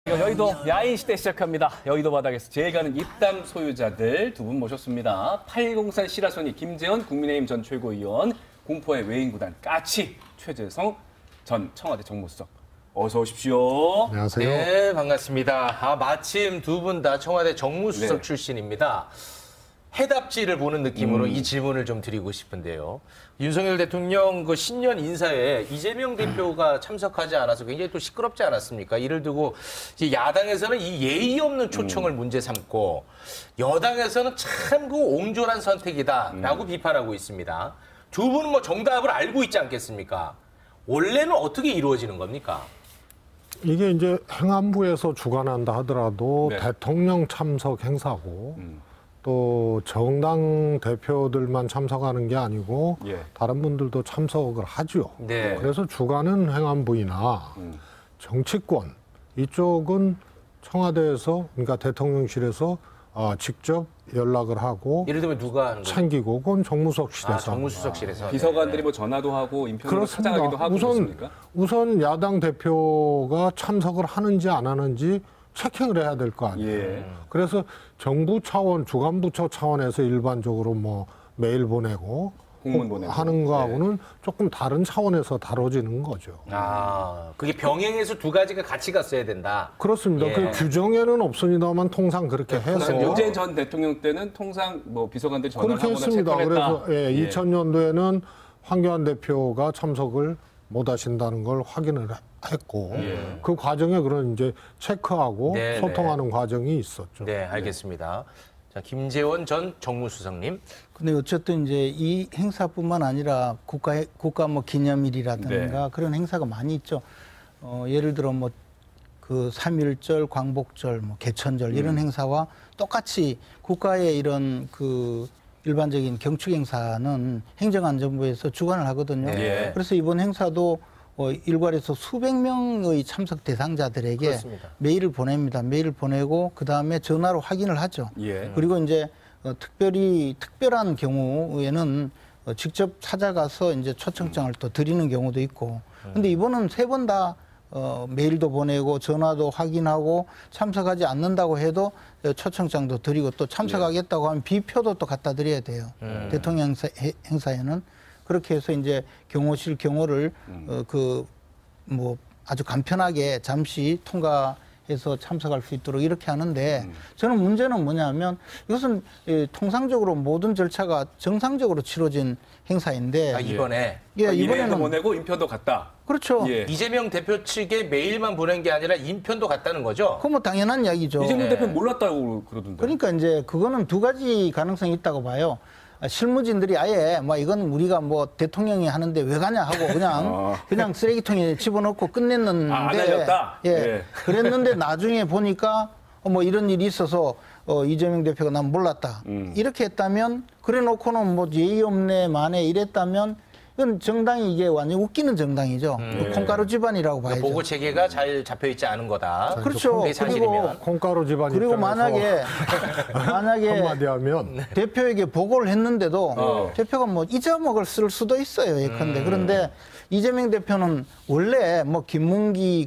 여의도 야인 시대 시작합니다. 여의도 바닥에서 제일 가는 입담 소유자들 두 분 모셨습니다. 803 시라소니 김재원 국민의힘 전 최고위원, 공포의 외인구단 까치 최재성 전 청와대 정무수석. 어서 오십시오. 안녕하세요. 네, 반갑습니다. 마침 두 분 다 청와대 정무수석 네. 출신입니다. 해답지를 보는 느낌으로 이 질문을 좀 드리고 싶은데요. 윤석열 대통령 그 신년 인사에 이재명 대표가 참석하지 않아서 굉장히 또 시끄럽지 않았습니까? 이를 두고 이제 야당에서는 이 예의 없는 초청을 문제 삼고 여당에서는 참 그 옹졸한 선택이다라고 비판하고 있습니다. 두 분은 뭐 정답을 알고 있지 않겠습니까? 원래는 어떻게 이루어지는 겁니까? 이게 이제 행안부에서 주관한다 하더라도 네. 대통령 참석 행사고 또 정당 대표들만 참석하는 게 아니고 예. 다른 분들도 참석을 하죠. 네. 그래서 주관은 행안부이나 정치권 이쪽은 청와대에서 그러니까 대통령실에서 직접 연락을 하고 예를 들면 누가 하는 거죠? 챙기고 그건 정무수석실에서 정무수석실에서. 비서관들이 뭐 전화도 하고 인편으로 찾아가기도 하고 그렇습니까? 우선 야당 대표가 참석을 하는지 안 하는지 체킹을 해야 될 거 아니에요. 예. 그래서 정부 차원, 주간부처 차원에서 일반적으로 뭐 메일 보내고 공문 보내고. 하는 거하고는 조금 다른 차원에서 다뤄지는 거죠. 그게 병행해서 두 가지가 같이 갔어야 된다. 그렇습니다. 예. 그 규정에는 없습니다만 통상 그렇게 해서 문재인 전 대통령 때는 통상 뭐 비서관들이 전화를 그렇게 하거나 했습니다. 체크를 했다. 그래서 예, 2000년도에는 황교안 대표가 참석을 못 하신다는 걸 확인을 했고 그 과정에 그런 이제 체크하고 네, 소통하는 과정이 있었죠. 네, 알겠습니다. 자, 김재원 전 정무수석님. 근데 어쨌든 이제 이 행사뿐만 아니라 국가 뭐 기념일이라든가 네. 그런 행사가 많이 있죠. 예를 들어 뭐 그 3.1절, 광복절, 뭐 개천절 이런 행사와 똑같이 국가의 이런 그 일반적인 경축 행사는 행정안전부에서 주관을 하거든요. 네. 그래서 이번 행사도 일괄해서 수백 명의 참석 대상자들에게 그렇습니다. 메일을 보냅니다. 메일을 보내고 그 다음에 전화로 확인을 하죠. 예. 그리고 이제 특별한 경우에는 직접 찾아가서 이제 초청장을 또 드리는 경우도 있고. 근데 이번은 세 번 다 메일도 보내고 전화도 확인하고 참석하지 않는다고 해도 초청장도 드리고 또 참석하겠다고 하면 비표도 또 갖다 드려야 돼요. 대통령 행사에는. 그렇게 해서 이제 경호를 뭐 아주 간편하게 잠시 통과해서 참석할 수 있도록 이렇게 하는데 저는 문제는 뭐냐면 이것은 통상적으로 모든 절차가 정상적으로 치러진 행사인데 이번에 예, 이메일도 이번에는 보내고 인편도 갔다. 그렇죠. 예. 이재명 대표 측에 메일만 보낸 게 아니라 인편도 갔다는 거죠? 그건 뭐 당연한 이야기죠. 이재명 대표는 몰랐다고 그러던데. 그러니까 이제 그거는 두 가지 가능성이 있다고 봐요. 실무진들이 아예 뭐 이건 우리가 뭐 대통령이 하는데 왜 가냐 하고 그냥 쓰레기통에 집어넣고 끝냈는데 안 알렸다? 예. 예. 그랬는데 나중에 보니까 뭐 이런 일이 있어서 이재명 대표가 난 몰랐다. 이렇게 했다면 그래 놓고는 뭐 예의 없네 만에 이랬다면 이건 정당이 이게 완전 웃기는 정당이죠. 콩가루 집안이라고 봐야죠. 보고 체계가 잘 잡혀 있지 않은 거다. 그렇죠. 그게 사실이면. 콩가루 집안 그리고 입장에서 만약에 한마디 하면 대표에게 보고를 했는데도 대표가 뭐 잊어먹을 쓸 수도 있어요. 예컨대. 그런데 이재명 대표는 원래 뭐 김문기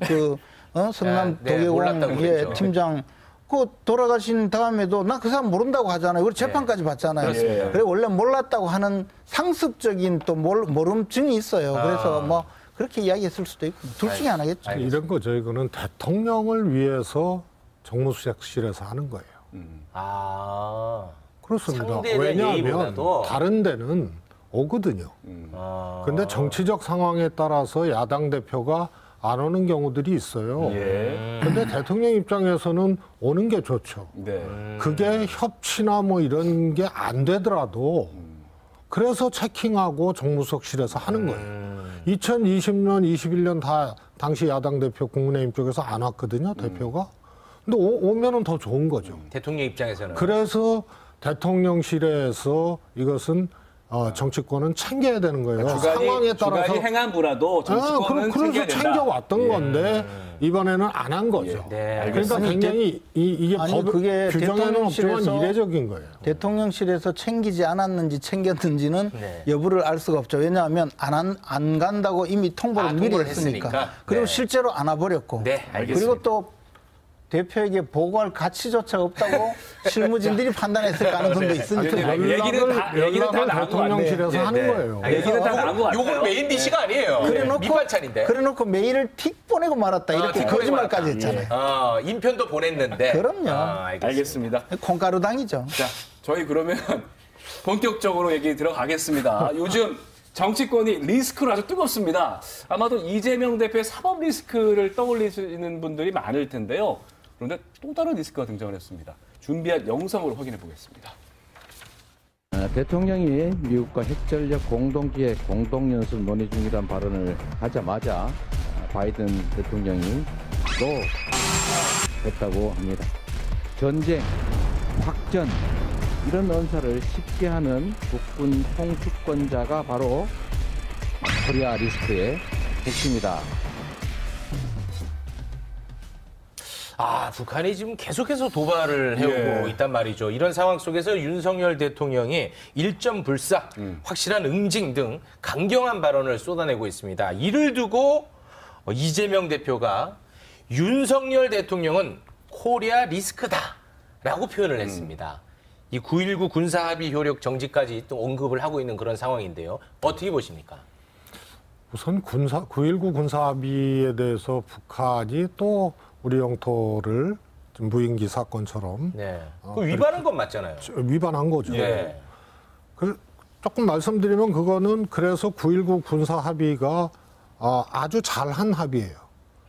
성남 몰랐다고 도계공 그랬죠. 팀장 그 돌아가신 다음에도 나 그 사람 모른다고 하잖아요. 우리 재판까지 받잖아요. 그렇습니다. 그래 원래 몰랐다고 하는 상습적인 또 모름증이 있어요. 그래서 뭐 그렇게 이야기했을 수도 있고 둘 중에 하나겠죠. 이런 거죠. 이거는 대통령을 위해서 정무수석실에서 하는 거예요. 그렇습니다. 상대에 대한 왜냐하면 예의보다도- 다른 데는 오거든요. 근데 정치적 상황에 따라서 야당 대표가 안 오는 경우들이 있어요. 예. 근데 대통령 입장에서는 오는 게 좋죠. 네. 그게 협치나 뭐 이런 게 안 되더라도 그래서 체킹하고 정무수석실에서 하는 거예요. 2020년, 21년 다 당시 야당 대표 국민의힘 쪽에서 안 왔거든요, 대표가. 근데 오면은 더 좋은 거죠. 대통령 입장에서는. 그래서 대통령실에서 이것은 정치권은 챙겨야 되는 거예요. 상황에 따라서 주간이 행안부라도 정치권은 그래서 챙겨야 된다. 챙겨왔던 건데 이번에는 안 한 거죠. 네, 그러니까 굉장히 이게 아니, 법 그게 규정에는 없지만 대통령실에서 이례적인 거예요. 대통령실에서 챙기지 않았는지 챙겼는지는 네. 여부를 알 수가 없죠. 왜냐하면 안 간다고 이미 통보를 미리 통보를 했으니까. 했으니까. 그리고 네. 실제로 안 와버렸고. 네, 알겠습니다. 그리고 또 대표에게 보고할 가치조차 없다고 실무진들이 판단했을 가능성도 있으니까. 아니, 얘기는 다 연락을 나온 것 대통령실에서 같아요. 하는 네. 거예요. 얘기는 다 나온 것 같아요. 요건 메인 디시가 아니에요. 밑반찬인데. 그래놓고 메일을 틱 보내고 말았다. 이렇게 틱 보내고 거짓말까지 말았다. 했잖아요. 인편도 보냈는데. 그럼요. 알겠습니다. 콩가루당이죠. 자, 저희 그러면 본격적으로 얘기 들어가겠습니다. 요즘 정치권이 리스크로 아주 뜨겁습니다. 아마도 이재명 대표의 사법 리스크를 떠올리시는 분들이 많을 텐데요. 그런데 또 다른 리스크가 등장을 했습니다. 준비한 영상으로 확인해 보겠습니다. 대통령이 미국과 핵전력 공동기획 공동연습 논의 중이라는 발언을 하자마자 바이든 대통령이 또 했다고 합니다. 전쟁, 확전 이런 언사를 쉽게 하는 국군 통수권자가 바로 코리아 리스크의 핵심이다. 북한이 지금 계속해서 도발을 해오고 있단 말이죠. 이런 상황 속에서 윤석열 대통령이 일점 불사, 확실한 응징 등 강경한 발언을 쏟아내고 있습니다. 이를 두고 이재명 대표가 윤석열 대통령은 코리아 리스크다라고 표현을 했습니다. 이 9.19 군사합의 효력 정지까지 또 언급을 하고 있는 그런 상황인데요. 어떻게 보십니까? 우선 9.19 군사합의에 대해서 북한이 또 우리 영토를 좀 무인기 사건처럼 네. 그 위반한 건 맞잖아요. 위반한 거죠. 예. 조금 말씀드리면 그거는 그래서 9.19 군사합의가 아주 잘한 합의예요.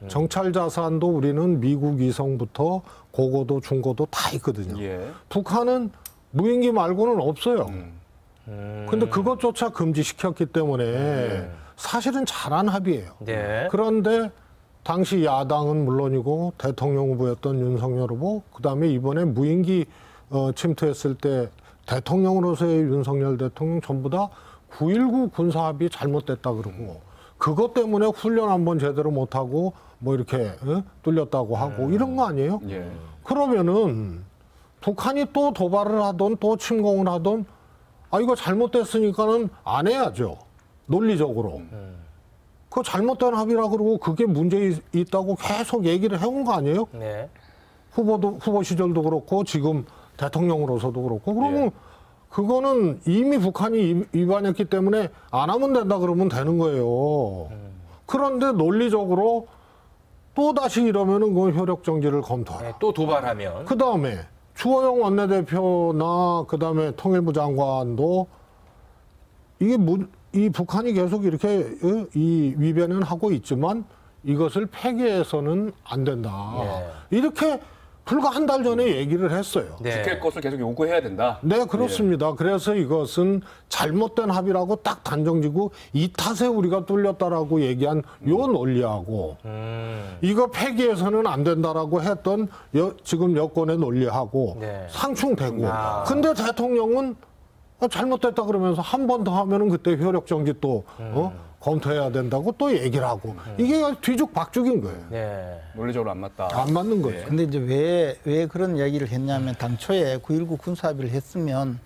정찰 자산도 우리는 미국 위성부터 고고도 중고도 다 있거든요. 예. 북한은 무인기 말고는 없어요. 근데 그것조차 금지시켰기 때문에 사실은 잘한 합의예요. 네. 그런데 당시 야당은 물론이고 대통령 후보였던 윤석열 후보, 그다음에 이번에 무인기 침투했을 때 대통령으로서의 윤석열 대통령 전부 다 9.19 군사합의 잘못됐다 그러고 그것 때문에 훈련 한번 제대로 못하고 뭐 이렇게 뚫렸다고 하고 이런 거 아니에요? 예. 그러면은 북한이 또 도발을 하던 또 침공을 하던 이거 잘못됐으니까는 안 해야죠. 논리적으로. 그거 잘못된 합의라 그러고 그게 문제 있다고 계속 얘기를 해온 거 아니에요? 네. 후보 시절도 그렇고 지금 대통령으로서도 그렇고 그러면 그거는 이미 북한이 위반했기 때문에 안 하면 된다 그러면 되는 거예요. 그런데 논리적으로 또 다시 이러면은 그 효력 정지를 검토하라. 네, 또 도발하면. 그 다음에 주호영 원내대표나 그 다음에 통일부 장관도 이 북한이 계속 이렇게 이 위배는 하고 있지만 이것을 폐기해서는 안 된다. 이렇게 불과 한 달 전에 얘기를 했어요. 지킬 것을 계속 요구해야 된다. 네, 그렇습니다. 그래서 이것은 잘못된 합의라고 딱 단정지고 이 탓에 우리가 뚫렸다라고 얘기한 요 논리하고 이거 폐기해서는 안 된다라고 했던 지금 여권의 논리하고 상충되고 근데 대통령은 잘못됐다 그러면서 한 번 더 하면은 그때 효력 정지 또 검토해야 된다고 또 얘기를 하고 이게 뒤죽박죽인 거예요. 네. 논리적으로 안 맞다. 안 맞는 거죠. 근데 이제 왜 그런 이야기를 했냐면 당초에 9.19 군사합의를 했으면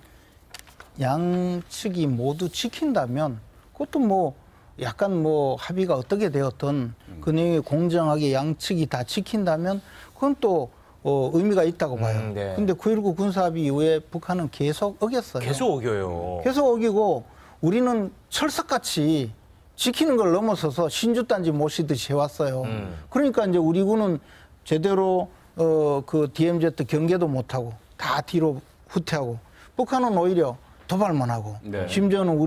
양측이 모두 지킨다면 그것도 뭐 약간 뭐 합의가 어떻게 되었든 그 내용이 공정하게 양측이 다 지킨다면 그건 또 의미가 있다고 봐요. 네. 근데 9.19 군사합의 이후에 북한은 계속 어겼어요. 계속 어겨요. 계속 어기고 우리는 철석같이 지키는 걸 넘어서서 신주단지 모시듯이 해왔어요. 그러니까 이제 우리 군은 제대로 그 DMZ 경계도 못하고 다 뒤로 후퇴하고 북한은 오히려 도발만 하고 심지어는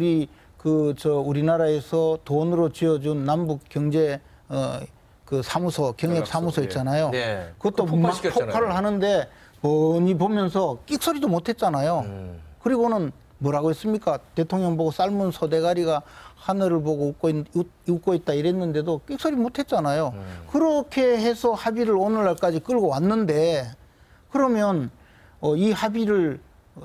우리나라에서 돈으로 지어준 남북 경제 그 사무소 경협 사무소 있잖아요. 네. 그것도 막 폭발을 하는데 뻔히 보면서 끽소리도 못했잖아요. 그리고는 뭐라고 했습니까? 대통령 보고 삶은 소대가리가 하늘을 보고 웃고 있다 이랬는데도 끽소리 못했잖아요. 그렇게 해서 합의를 오늘날까지 끌고 왔는데 그러면 이 합의를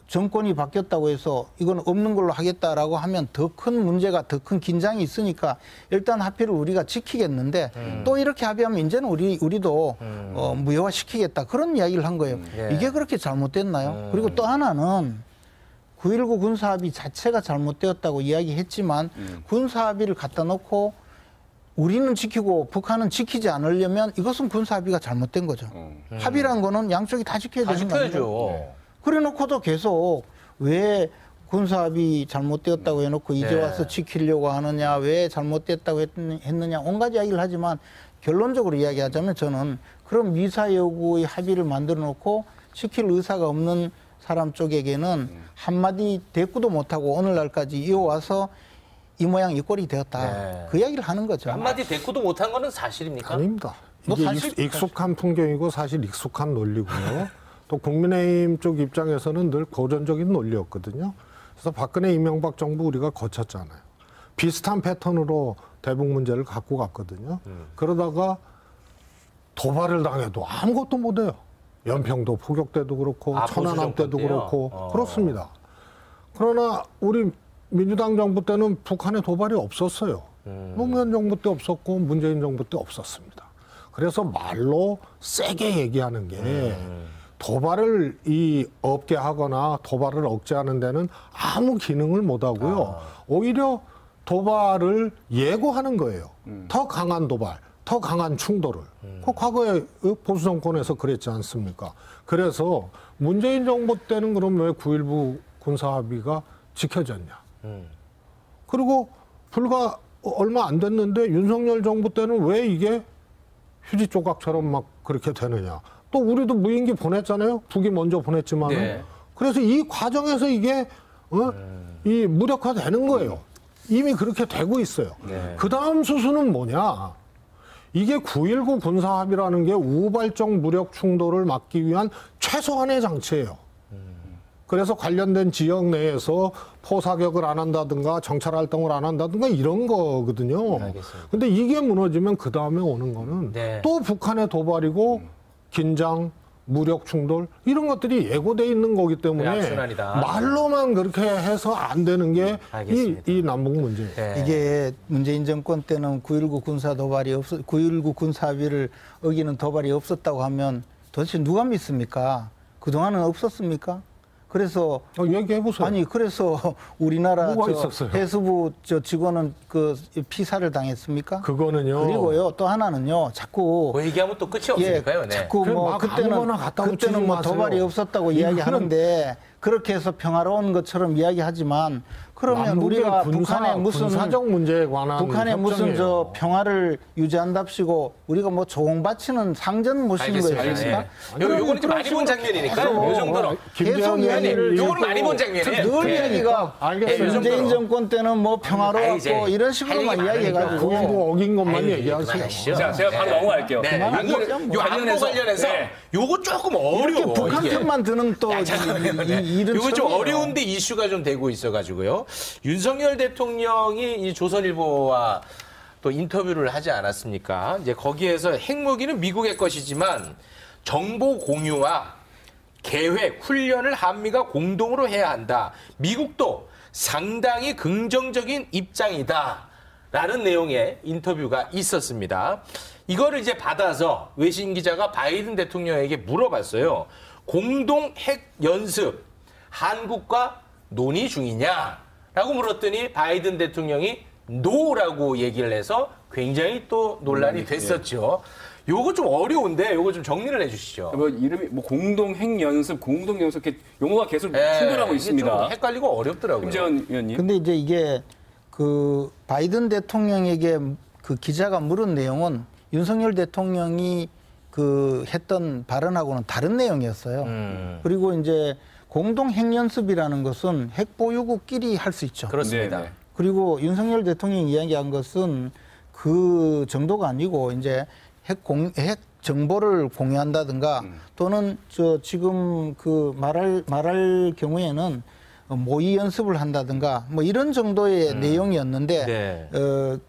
정권이 바뀌었다고 해서 이건 없는 걸로 하겠다라고 하면 더 큰 문제가 더 큰 긴장이 있으니까 일단 합의를 우리가 지키겠는데 또 이렇게 합의하면 이제는 우리도 무효화시키겠다 그런 이야기를 한 거예요. 이게 그렇게 잘못됐나요? 그리고 또 하나는 9.19 군사합의 자체가 잘못되었다고 이야기했지만 군사합의를 갖다 놓고 우리는 지키고 북한은 지키지 않으려면 이것은 군사 합의가 잘못된 거죠. 합의란 거는 양쪽이 다 지켜야 다 되는 거죠. 지켜야죠. 그래 놓고도 계속 왜 군사 합의 잘못되었다고 해놓고 이제 네. 와서 지키려고 하느냐, 왜 잘못됐다고 했느냐, 온갖 이야기를 하지만 결론적으로 이야기하자면 저는 그런 미사 여구의 합의를 만들어 놓고 지킬 의사가 없는 사람 쪽에게는 한마디 대꾸도 못하고 오늘날까지 이어와서 이 모양 이 꼴이 되었다. 네. 그 이야기를 하는 거죠. 한마디 대꾸도 못한 거는 사실입니까? 아닙니다. 뭐 이게 사실- 익숙한 풍경이고 사실 익숙한 논리고요. 또 국민의힘 쪽 입장에서는 늘 고전적인 논리였거든요. 그래서 박근혜 이명박 정부 우리가 거쳤잖아요. 비슷한 패턴으로 대북 문제를 갖고 갔거든요. 그러다가 도발을 당해도 아무것도 못해요. 연평도 포격 때도 그렇고 아, 천안함 보수 때도 정권 때요? 그렇고 그렇습니다. 그러나 우리 민주당 정부 때는 북한에 도발이 없었어요. 노무현 정부 때 없었고 문재인 정부 때 없었습니다. 그래서 말로 세게 얘기하는 게 도발을 없게 하거나 도발을 억제하는 데는 아무 기능을 못 하고요. 오히려 도발을 예고하는 거예요. 더 강한 도발, 더 강한 충돌을. 그 과거에 보수 정권에서 그랬지 않습니까? 그래서 문재인 정부 때는 그럼 왜 9.19 군사 합의가 지켜졌냐? 그리고 불과 얼마 안 됐는데 윤석열 정부 때는 왜 이게 휴지 조각처럼 막 그렇게 되느냐? 또 우리도 무인기 보냈잖아요. 북이 먼저 보냈지만 네. 그래서 이 과정에서 이게 이 무력화되는 거예요. 이미 그렇게 되고 있어요. 네. 그 다음 수순은 뭐냐? 이게 9.19 군사 합의라는 게 우발적 무력 충돌을 막기 위한 최소한의 장치예요. 그래서 관련된 지역 내에서 포사격을 안 한다든가 정찰 활동을 안 한다든가 이런 거거든요. 알겠습니다. 근데 이게 무너지면 그 다음에 오는 거는 네. 또 북한의 도발이고 긴장, 무력 충돌 이런 것들이 예고돼 있는 거기 때문에 악순환이다. 말로만 그렇게 해서 안 되는 게 알겠습니다. 이 남북 문제예요. 네. 이게 문재인 정권 때는 9.19 군사 도발이 9.19 군사 합의를 어기는 도발이 없었다고 하면 도대체 누가 믿습니까? 그동안은 없었습니까? 그래서 얘기해 보세요. 아니 그래서 우리나라 뭐가 저 있었어요? 해수부 저 직원은 그 피사를 당했습니까? 그거는요. 그리고요 또 하나는요 자꾸 그 얘기하면 또 끝이 없으니까요. 네. 자꾸 그냥 뭐 막 아무거나 갖다 붙이지 그때는 뭐 마세요. 도발이 없었다고 이야기하는데 그렇게 해서 평화로운 것처럼 이야기하지만 그러면 남북의 우리가 북한의 무슨 군사적 문제에 관한 북한의 무슨 협정이에요. 저 평화를 유지한답시고 우리가 뭐 조공바치는 상전 모시는 알겠습니다. 거였습니까? 예. 요거는 좀 많이 본 장면이니까요. 요 정도로. 계속 이야기를 요거는 많이 본 장면이에요. 늘 네. 이야기가 알겠어요. 요 문재인 정도로. 정권 때는 뭐 아, 평화로웠고 이제 이런 할 식으로만 얘기 많으니까. 이야기해가지고 9.19 어긴 것만 아유, 얘기하세요. 그만하시죠. 자, 제가 바로 네. 넘어갈게요. 네. 그만하시죠, 요 뭐. 안보 관련해서 네. 요거 조금 이렇게 어려워. 북한 이게. 편만 드는 또 이런 이거 좀 척이에요. 어려운데 이슈가 좀 되고 있어가지고요. 윤석열 대통령이 이 조선일보와 또 인터뷰를 하지 않았습니까? 이제 거기에서 핵무기는 미국의 것이지만 정보 공유와 계획, 훈련을 한미가 공동으로 해야 한다. 미국도 상당히 긍정적인 입장이다. 라는 내용의 인터뷰가 있었습니다. 이거를 이제 받아서 외신 기자가 바이든 대통령에게 물어봤어요. 공동 핵 연습 한국과 논의 중이냐? 라고 물었더니 바이든 대통령이 노라고 얘기를 해서 굉장히 또 논란이 됐었죠. 요거 좀 어려운데 요거 좀 정리를 해 주시죠. 뭐 이름이 뭐 공동 핵 연습, 공동 연습 이렇게 용어가 계속 충돌하고 이게 있습니다. 좀 헷갈리고 어렵더라고요. 김재원 의원님. 근데 이제 이게 그 바이든 대통령에게 그 기자가 물은 내용은 윤석열 대통령이 그 했던 발언하고는 다른 내용이었어요. 그리고 이제 공동 핵연습이라는 것은 핵 보유국끼리 할 수 있죠. 그렇습니다. 네, 네. 그리고 윤석열 대통령이 이야기한 것은 그 정도가 아니고 이제 핵 정보를 공유한다든가 또는 저 지금 그 말할 경우에는 모의 연습을 한다든가 뭐 이런 정도의 내용이었는데 네.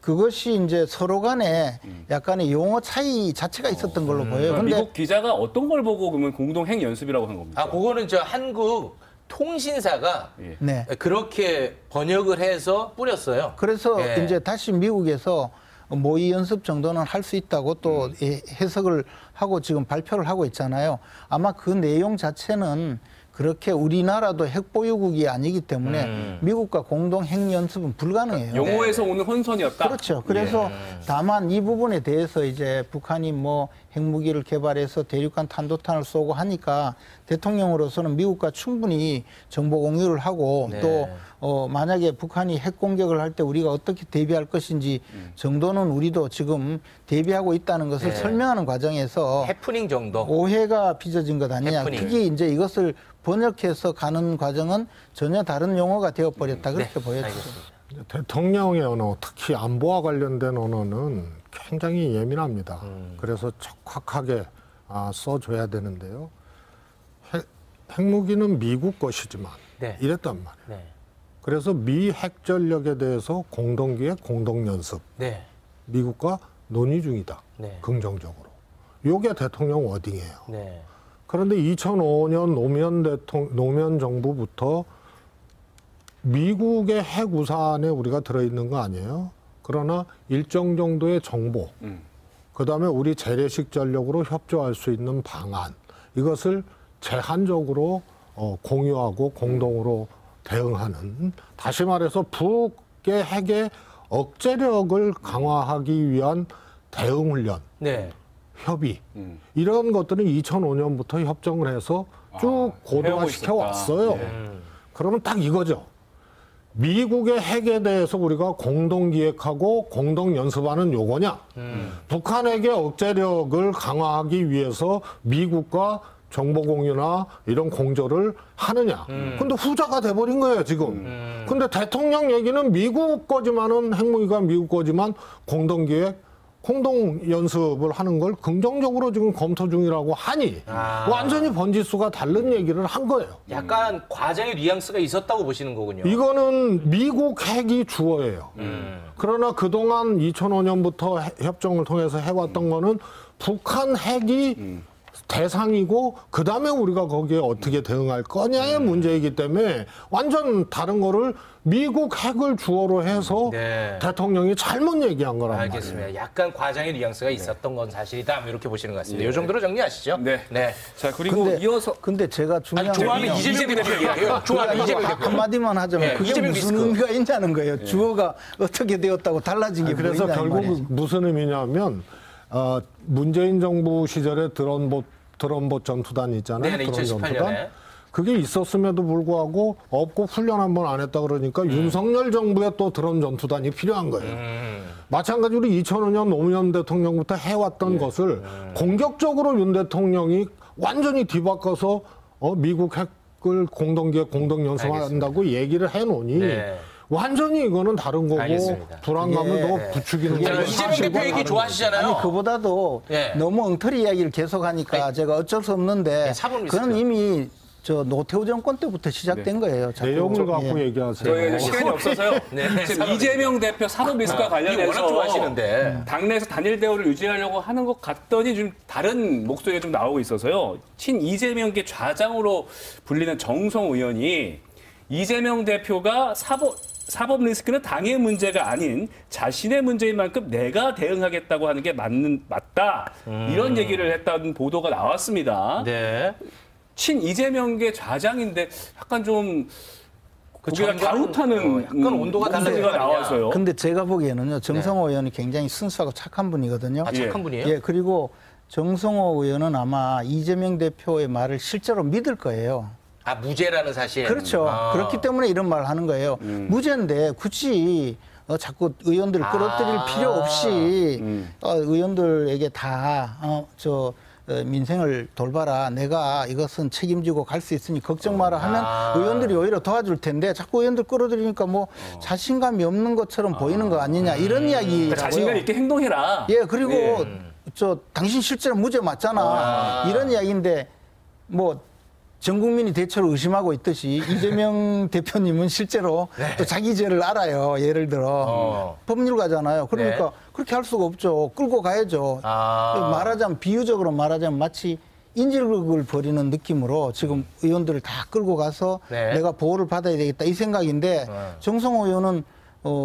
그것이 이제 서로 간에 약간의 용어 차이 자체가 있었던 걸로 보여요. 그러니까 근데 미국 기자가 어떤 걸 보고 그러면 공동 핵 연습이라고 한 겁니까? 아, 그거는 저 한국 통신사가 예. 네. 그렇게 번역을 해서 뿌렸어요. 그래서 예. 이제 다시 미국에서 모의 연습 정도는 할 수 있다고 또 해석을 하고 지금 발표를 하고 있잖아요. 아마 그 내용 자체는 그렇게 우리나라도 핵보유국이 아니기 때문에 미국과 공동 핵 연습은 불가능해요. 용어에서 오는 혼선이었다. 그렇죠. 그래서 다만 이 부분에 대해서 이제 북한이 뭐 핵무기를 개발해서 대륙간 탄도탄을 쏘고 하니까 대통령으로서는 미국과 충분히 정보 공유를 하고 네. 또 만약에 북한이 핵 공격을 할 때 우리가 어떻게 대비할 것인지 정도는 우리도 지금 대비하고 있다는 것을 네. 설명하는 과정에서 해프닝 정도. 오해가 빚어진 것 아니냐. 해프닝. 특히 이제 이것을 번역해서 가는 과정은 전혀 다른 용어가 되어버렸다. 그렇게 보여지죠. 알겠습니다. 대통령의 언어, 특히 안보와 관련된 언어는 굉장히 예민합니다. 그래서 적확하게 써줘야 되는데요. 핵무기는 미국 것이지만 네. 이랬단 말이에요. 네. 그래서 미 핵전력에 대해서 공동기획, 공동연습, 네. 미국과 논의 중이다. 네. 긍정적으로. 요게 대통령 워딩이에요. 네. 그런데 2005년 노무현 정부부터 미국의 핵 우산에 우리가 들어있는 거 아니에요? 그러나 일정 정도의 정보, 그다음에 우리 재래식 전력으로 협조할 수 있는 방안, 이것을 제한적으로 공유하고 공동으로 대응하는, 다시 말해서 북의 핵의 억제력을 강화하기 위한 대응 훈련, 네. 협의, 이런 것들은 2005년부터 협정을 해서 쭉 고도화시켜 해오고 왔어요. 있었다. 그러면 딱 이거죠. 미국의 핵에 대해서 우리가 공동 기획하고 공동 연습하는 요거냐? 북한에게 억제력을 강화하기 위해서 미국과 정보 공유나 이런 공조를 하느냐? 근데 후자가 돼버린 거예요, 지금. 근데 대통령 얘기는 미국 거지만은 핵무기가 미국 거지만 공동 기획, 공동 연습을 하는 걸 긍정적으로 지금 검토 중이라고 하니 완전히 번지수가 다른 얘기를 한 거예요. 약간 과장의 뉘앙스가 있었다고 보시는 거군요. 이거는 미국 핵이 주어예요. 그러나 그동안 2005년부터 협정을 통해서 해왔던 거는 북한 핵이 대상이고 그다음에 우리가 거기에 어떻게 대응할 거냐의 문제이기 때문에 완전 다른 거를 미국 핵을 주어로 해서 네. 대통령이 잘못 얘기한 거란 말이에요. 알겠습니다. 약간 과장의 뉘앙스가 있었던 건 사실이다. 뭐 이렇게 보시는 것 같습니다. 이 정도로 정리하시죠. 네. 네. 자, 그리고 근데, 이어서 근데 제가 중요한 좋아하는 건 이재명 대표 얘기예요. 좋아하는 이재명 대표. 한마디만 하자면 네, 그게 이재명 무슨 리스크. 의미가 있냐는 거예요. 주어가 어떻게 되었다고 달라진 게 그래서 보이냐는 결국 말이에요. 무슨 의미냐면 문재인 정부 시절에 드론봇 전투단 있잖아요. 네네, 드론 2018년에. 전투단. 그게 있었음에도 불구하고 없고 훈련 한번 안 했다 그러니까 윤석열 정부에 또 드론 전투단이 필요한 거예요. 마찬가지로 2005년 노무현 대통령부터 해왔던 것을 공격적으로 윤 대통령이 완전히 뒤바꿔서 미국 핵을 공동기획 공동연습한다고 얘기를 해놓으니 네. 완전히 이거는 다른 거고 알겠습니다. 불안감을 예. 더 부추기는 자, 거예요. 이재명 대표 얘기 좋아하시잖아요. 아니 그보다도 예. 너무 엉터리 이야기를 계속하니까 제가 어쩔 수 없는데 예, 사법 리스크. 그건 이미 저 노태우 정권 때부터 시작된 거예요. 자꾸. 내용을 갖고 예. 얘기하세요. 저희가 이제 시간이 없어서요. 네. 지금 이재명 대표 사법 리스크와 관련해서 워낙 좋아하시는데. 당내에서 단일 대우를 유지하려고 하는 것 같더니 좀 다른 목소리가 좀 나오고 있어서요. 친 이재명계 좌장으로 불리는 정성 의원이 이재명 대표가 사법 리스크는 당의 문제가 아닌 자신의 문제인 만큼 내가 대응하겠다고 하는 게 맞다. 이런 얘기를 했다는 보도가 나왔습니다. 네. 친 이재명계 좌장인데 약간 좀 고개가 정당은, 갸웃하는 약간 온도가 달라진 목소리가 거 아니냐. 나와서요. 근데 제가 보기에는요. 정성호 의원이 굉장히 순수하고 착한 분이거든요. 아, 착한 분이에요? 예, 그리고 정성호 의원은 아마 이재명 대표의 말을 실제로 믿을 거예요. 아, 무죄라는 사실. 그렇죠. 아. 그렇기 때문에 이런 말을 하는 거예요. 무죄인데 굳이 자꾸 의원들을 끌어들일 필요 없이 의원들에게 다 민생을 돌봐라. 내가 이것은 책임지고 갈 수 있으니 걱정 마라 하면 의원들이 오히려 도와줄 텐데 자꾸 의원들 끌어들이니까 뭐 자신감이 없는 것처럼 보이는 거 아니냐 이런 이야기. 그러니까 자신감 있게 행동해라. 예, 그리고 당신 실제로 무죄 맞잖아. 이런 이야기인데 뭐 전 국민이 대체로 의심하고 있듯이 이재명 대표님은 실제로 또 자기 죄를 알아요. 예를 들어 법률가잖아요. 그러니까 그렇게 할 수가 없죠. 끌고 가야죠. 말하자면 비유적으로 말하자면 마치 인질극을 벌이는 느낌으로 지금 의원들을 다 끌고 가서 내가 보호를 받아야 되겠다 이 생각인데 정성호 의원은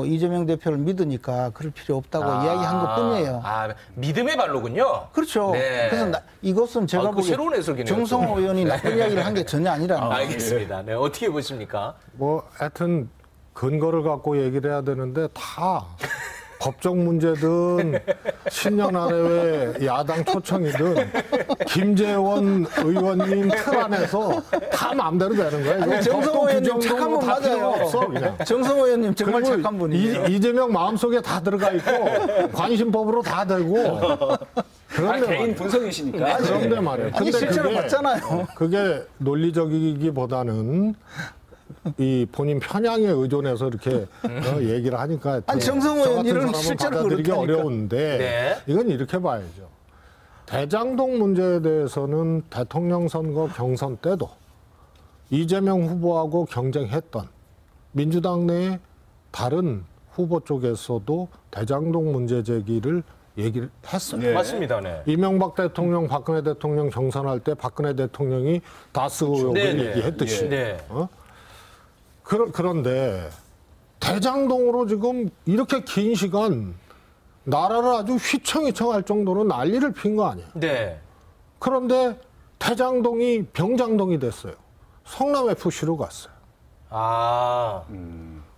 이재명 대표를 믿으니까 그럴 필요 없다고 이야기한 것뿐이에요. 믿음의 발로군요. 그렇죠. 네. 그래서 이것은 제가 그 보기에 새로운 해석이네요. 정성호 의원이 나쁜 이야기를 한 게 전혀 아니라는 거예요. 알겠습니다. 네, 어떻게 보십니까? 뭐 하여튼 근거를 갖고 얘기를 해야 되는데 다 법적 문제든 신년 아래의 야당 초청이든 김재원 의원님 틀 안에서 다 마음대로 되는 거예요. 아니, 정성호 의원님 착한 분 맞아요. 없어, 그냥. 정성호 의원님 정말 그리고 착한 분이에요. 이재명 마음속에 다 들어가 있고 관심법으로 다 되고 그런데 개인 말이에요. 분석이시니까. 그런데 말이에요. 아니, 실제로 봤잖아요. 그게 논리적이기보다는 이 본인 편향에 의존해서 이렇게 얘기를 하니까 아니, 정성호 저 의원 같은 이런 사람은 실제로 받아들이기 그렇다니까. 어려운데 네. 이건 이렇게 봐야죠. 대장동 문제에 대해서는 대통령 선거 경선 때도 이재명 후보하고 경쟁했던 민주당 내 다른 후보 쪽에서도 대장동 문제 제기를 얘기를 했어요. 네. 맞습니다. 네. 이명박 대통령, 박근혜 대통령 경선할 때 박근혜 대통령이 다스 의혹을 네, 네. 얘기했듯이. 네. 그런데 대장동으로 지금 이렇게 긴 시간 나라를 아주 휘청휘청할 정도로 난리를 핀 거 아니에요. 네. 그런데 대장동이 병장동이 됐어요. 성남FC로 갔어요.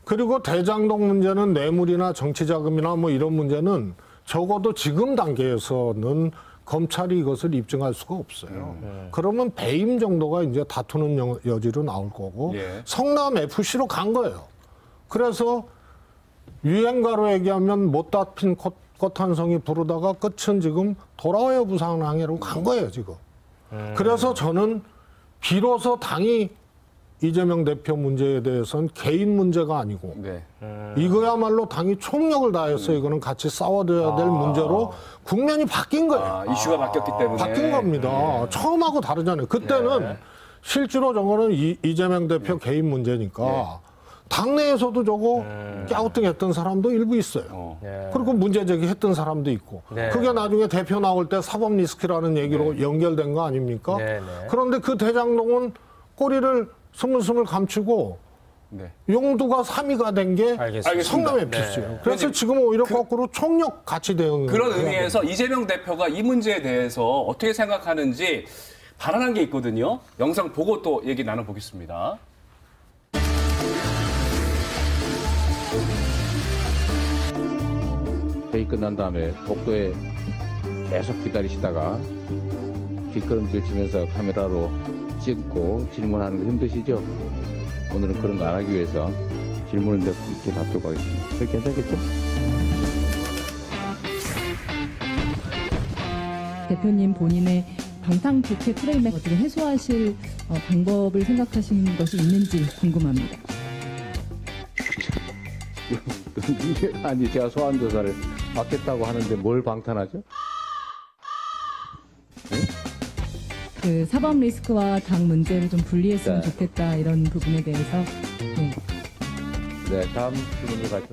그리고 대장동 문제는 뇌물이나 정치자금이나 뭐 이런 문제는 적어도 지금 단계에서는 검찰이 이것을 입증할 수가 없어요. 그러면 배임 정도가 이제 다투는 여지로 나올 거고 예. 성남 FC로 간 거예요. 그래서 유행가로 얘기하면 못다 핀 꽃 한 송이 부르다가 끝은 지금 돌아와요 부산항해로 간 거예요 지금. 그래서 저는 비로소 당이 이재명 대표 문제에 대해서는 개인 문제가 아니고 네. 이거야말로 당이 총력을 다해서 이거는 같이 싸워줘야 될 문제로 국면이 바뀐 거예요. 이슈가 바뀌었기 때문에. 바뀐 겁니다. 처음하고 다르잖아요. 그때는 실제로 저거는 이재명 대표 개인 문제니까 당내에서도 저거 갸우뚱했던 사람도 일부 있어요. 그리고 문제 제기했던 사람도 있고. 네. 그게 나중에 대표 나올 때 사법 리스크라는 얘기로 연결된 거 아닙니까? 네, 네. 그런데 그 대장동은 꼬리를 스물스물 감추고 네. 용두가 3위가 된 게 알겠습니다. 성남의 네. 필수예요. 그래서 지금 오히려 거꾸로 총력 같이 대응. 그런 의미에서 이재명 대표가 이 문제에 대해서 어떻게 생각하는지 발언한 게 있거든요. 영상 보고 또 얘기 나눠보겠습니다. 회의 끝난 다음에 복도에 계속 기다리시다가 뒷걸음질 치면서 카메라로 찍고 질문하는 거 힘드시죠? 오늘은 그런 거 안 하기 위해서 질문을 이렇게 답변 하겠습니다. 그게 괜찮겠죠? 대표님 본인의 방탄국회 프레임에 어떻게 해소하실 방법을 생각하시는 것이 있는지 궁금합니다. 아니 제가 소환 조사를 받겠다고 하는데 뭘 방탄하죠? 그 사법 리스크와 당 문제를 좀 분리했으면 네. 좋겠다 이런 부분에 대해서 네. 네, 다음 질문으로 가죠.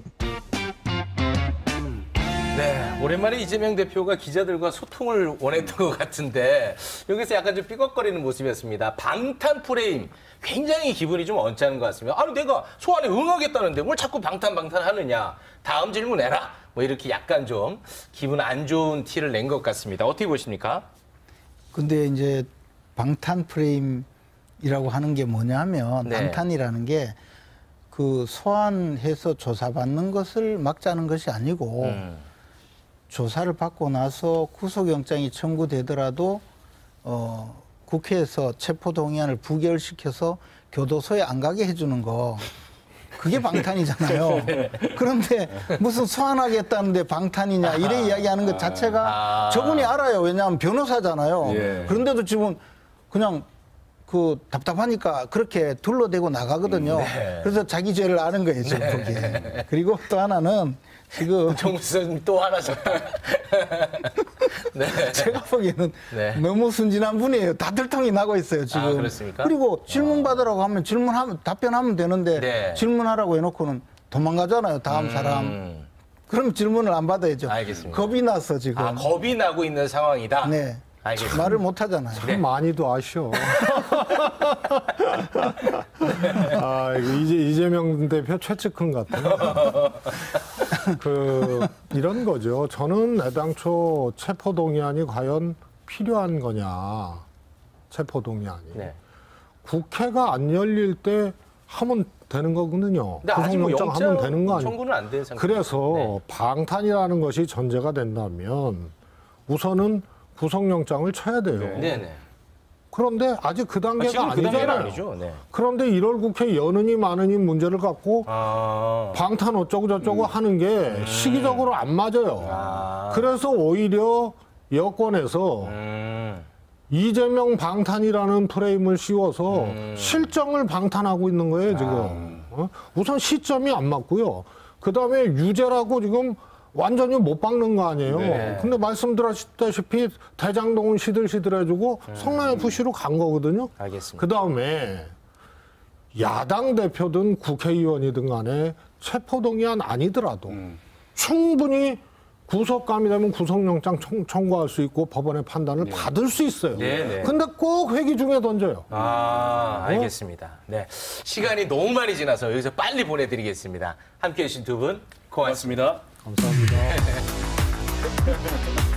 네, 오랜만에 이재명 대표가 기자들과 소통을 원했던 것 같은데 여기서 약간 좀 삐걱거리는 모습이었습니다. 방탄 프레임, 굉장히 기분이 좀 언짢은 것 같습니다. 아니 내가 소환에 응하겠다는데 뭘 자꾸 방탄하느냐. 다음 질문 해라. 뭐 이렇게 약간 좀 기분 안 좋은 티를 낸 것 같습니다. 어떻게 보십니까? 근데 이제 방탄 프레임이라고 하는 게 뭐냐면 네. 방탄이라는 게 그 소환해서 조사받는 것을 막자는 것이 아니고 조사를 받고 나서 구속영장이 청구되더라도 국회에서 체포동의안을 부결시켜서 교도소에 안 가게 해주는 거 그게 방탄이잖아요. 그런데 무슨 소환하겠다는데 방탄이냐 이래 이야기하는 것 자체가 저분이 알아요. 왜냐하면 변호사잖아요. 예. 그런데도 지금 그냥 그 답답하니까 그렇게 둘러대고 나가거든요. 그래서 자기 죄를 아는 거예요. 지금 보기에. 그리고 또 하나는 지금 정수님 또 하나 졌다. 네. 제가 보기에는 네. 너무 순진한 분이에요. 다 들통이 나고 있어요, 지금. 아, 그렇습니까? 그리고 질문 받으라고 하면 답변하면 되는데 네. 질문하라고 해놓고는 도망가잖아요, 다음 사람. 그럼 질문을 안 받아야죠. 알겠습니다. 겁이 나서 지금. 겁이 나고 있는 상황이다. 네. 알겠습니다. 말을 못 하잖아요. 참 많이도 아셔. 아, 이거 이재명 대표 최측근 같아요. 이런 거죠. 저는 애당초 체포동의안이 과연 필요한 거냐. 체포동의안이. 네. 국회가 안 열릴 때 하면 되는 거거든요. 근데 아직 뭐 구속영장 하면 영장 되는 거 아니에요. 청구는 안 된 상태. 그래서 네. 방탄이라는 것이 전제가 된다면 우선은 구속영장을 쳐야 돼요. 네네. 그런데 아직 그 단계가 지금 그 단계는 아니잖아요. 아니죠. 네. 그런데 1월 국회 여느니 마느니 문제를 갖고 아. 방탄 어쩌고 저쩌고 하는 게 시기적으로 안 맞아요. 아. 그래서 오히려 여권에서 이재명 방탄이라는 프레임을 씌워서 실정을 방탄하고 있는 거예요, 지금. 우선 시점이 안 맞고요. 그다음에 유죄라고 지금 완전히 못 박는 거 아니에요. 네. 근데 말씀드렸다시피 대장동은 시들시들해주고 성남 FC로 간 거거든요. 알겠습니다. 그다음에 야당 대표든 국회의원이든 간에 체포동의안 아니더라도 충분히 구속감이 되면 구속영장 청구할 수 있고 법원의 판단을 받을 수 있어요. 네. 근데 꼭 회기 중에 던져요. 아, 알겠습니다. 네. 시간이 너무 많이 지나서 여기서 빨리 보내드리겠습니다. 함께 해주신 두 분 고맙습니다. 고맙습니다. 감사합니다.